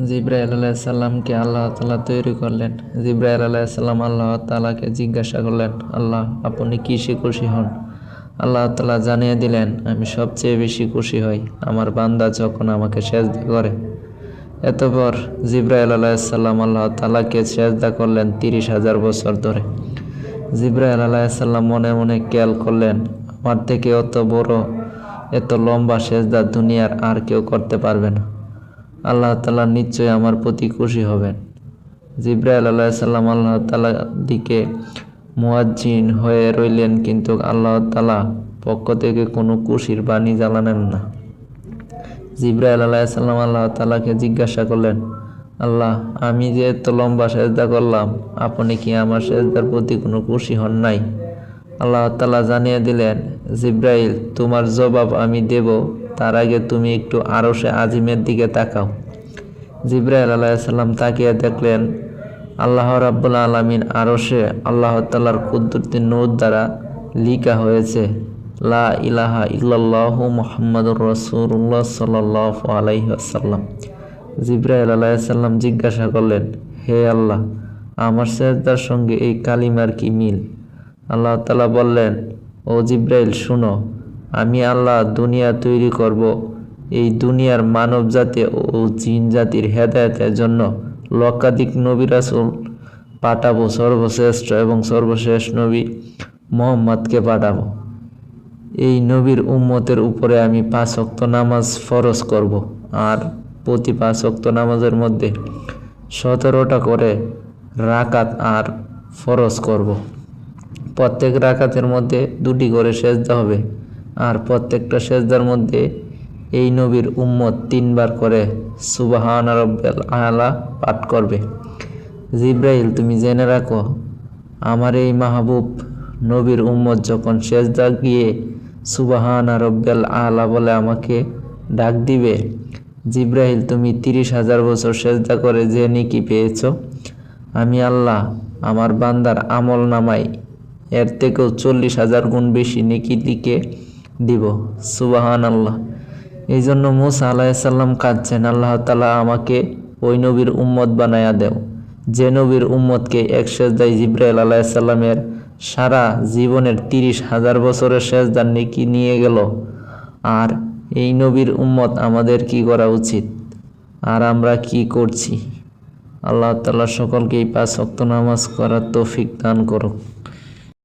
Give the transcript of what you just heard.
জিব্রাইল আলাইহিসসালামকে আল্লাহ তাআলা তৈরি করলেন। জিব্রাইল আলাইহিসসালাম আল্লাহ তাআলাকে জিজ্ঞাসা করলেন, আল্লাহ আপনি কিসে খুশি হন? আল্লাহ তাআলা জানিয়ে দিলেন, আমি সবচেয়ে বেশি খুশি হই আমার বান্দা যখন আমাকে সেজদা করে। এতপর জিব্রাইল আলাইহিসসালাম আল্লাহ তাআলাকে সেজদা করলেন 30,000 বছর ধরে। জিব্রাইল আলাইহিসসালাম মনে মনে খেয়াল করলেন, আমার থেকে অত বড় এত লম্বা সেজদা দুনিয়ার আর কেউ করতে পারবে না। আল্লাহ তাআলা নিশ্চয়ই আমার প্রতি খুশি হবেন। জিব্রাইল আলাইহিসসালাম আল্লাহ তাআলার দিকে মুয়াজ্জিন হয়ে রইলেন, কিন্তু আল্লাহ তাআলা পক্ষ থেকে কোনো খুশির বাণী জ্বালালেন না। জিব্রাইল আলাইহিসসালাম আল্লাহ তাআলাকে জিজ্ঞাসা করলেন, আল্লাহ আমি যে এত লম্বা সেজদা করলাম, আপনি কি আমার সেজদার প্রতি কোনো খুশি হন নাই? আল্লাহ তাআলা জানিয়ে দিলেন, জিব্রাইল তোমার জবাব আমি দেব, তার আগে তুমি একটু আরশে আজিমের দিকে তাকাও। জিব্রাইল আলাইহিসসালাম তাকিয়ে দেখলেন, আল্লাহ রাব্বুল আলামিন আরশে আল্লাহ তাআলার কুদরতি নূর দ্বারা লিখা হয়েছে, লা ইলাহা ইল্লাল্লাহু মুহাম্মাদুর রাসূলুল্লাহ সাল্লাল্লাহু আলাইহি ওয়াসাল্লাম। জিব্রাইল আলাইহিসসালাম জিজ্ঞাসা করলেন, হে আল্লাহ, আমার সেজদার সঙ্গে এই কালিমার কি মিল? আল্লাহ তাআলা বললেন, ও জিব্রাইল শুনো, আমি আল্লাহ দুনিয়া তৈরি করব, এই দুনিয়ার মানব জাতি ও জিন জাতির হেদায়েতের জন্য লক্ষাধিক নবী রাসূল পাঠাবো। সর্বশ্রেষ্ঠ এবং সর্বশেষ নবী মুহাম্মদকে পাঠাবো। এই নবীর উম্মতের উপরে আমি 5 ওয়াক্ত নামাজ ফরজ করব, আর প্রতি 5 ওয়াক্ত নামাজের মধ্যে 17টা করে রাকাত আর ফরজ করব। প্রত্যেক রাকাতের মধ্যে 2টি করে সেজদা হবে, আর প্রত্যেকটা সেজদার মধ্যে এই নবীর উম্মত 3 বার করে সুবহানা রাব্বিয়াল আলা পাঠ করবে। জিব্রাইল তুমি জেনে রাখো, আমার এই মাহবুব নবীর উম্মত যখন সেজদা গিয়ে সুবহানা রাব্বিয়াল আলা বলে আমাকে ডাক দিবে, জিব্রাইল তুমি 30,000 বছর সেজদা করে যে নেকি পেয়েছ, আমি আল্লাহ আমার বান্দার আমল নামায় এর থেকেও 40,000 গুণ বেশি নেকি লিখে দিব। সুবহানাল্লাহ। এই জন্য মুসা আলাইহিসসালাম কাঁদছেন, আল্লাহ তাআলা আমাকে ওই নবীর উম্মত বানায়া দেও, যে নবীর উম্মতকে এক সেজদায় জিব্রাইল আলাইহিসসালামের সারা জীবনের 30,000 বছরের সেজদার নেকি নিয়ে গেল। আর এই নবীর উম্মত আমাদের কি করা উচিত, আর আমরা কি করছি? আল্লাহ তাআলা সকলকে এই 5 ওয়াক্ত নামাজ করার তৌফিক দান করুক।